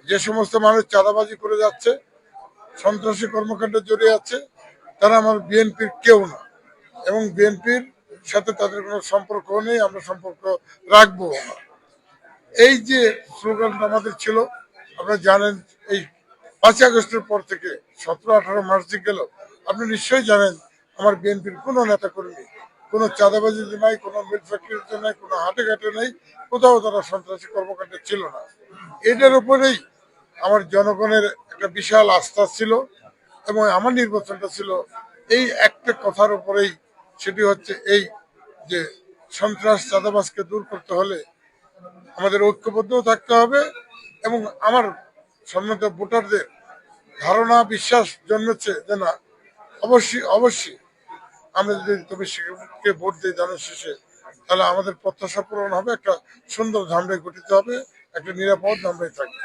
যে সমস্ত মানুষ চাঁদাবাজি করে যাচ্ছে, সন্ত্রাসী কর্মকাণ্ডে জড়িয়ে আছে, তারা আমার বিএনপির কেউ না এবং বিএনপির সাথে তাদের কোনো সম্পর্ক নেই, আমরা সম্পর্ক রাখবো না। এই যে স্লোগানটা আমাদের ছিল, আপনারা জানেন এই 5ই আগস্টের পর থেকে 17-18 মাস যে গেল, আপনি নিশ্চয়ই জানেন আমার বিএনপির কোনো নেতা কর্মী কোনো চাঁদাবাজিতে নাই, কোনো মিল ফ্যাক্টরিতে নাই, কোনো হাটে ঘাটে নাই, কোথাও তারা সন্ত্রাসী কর্মকাণ্ডে ছিল না। এটার উপরেই আমার জনগণের একটা বিশাল আস্থা ছিল এবং আমার নির্বাচনটা ছিল এই একটা কথার উপরেই। সেটি হচ্ছে এই যে সন্ত্রাস চাঁদাবাজকে দূর করতে হলে আমাদের ঐক্যবদ্ধ থাকতে হবে এবং আমার সম্মানিত ভোটারদের ধারণা বিশ্বাস জন্মেছে যে না, অবশ্যই অবশ্যই আমরা যদি তবিকে ভোট দিই ধানের শেষে, তাহলে আমাদের প্রত্যাশা পূরণ হবে, একটা সুন্দর ধামরাই গঠিত হবে, একটা নিরাপদ ধামরাই থাকবে।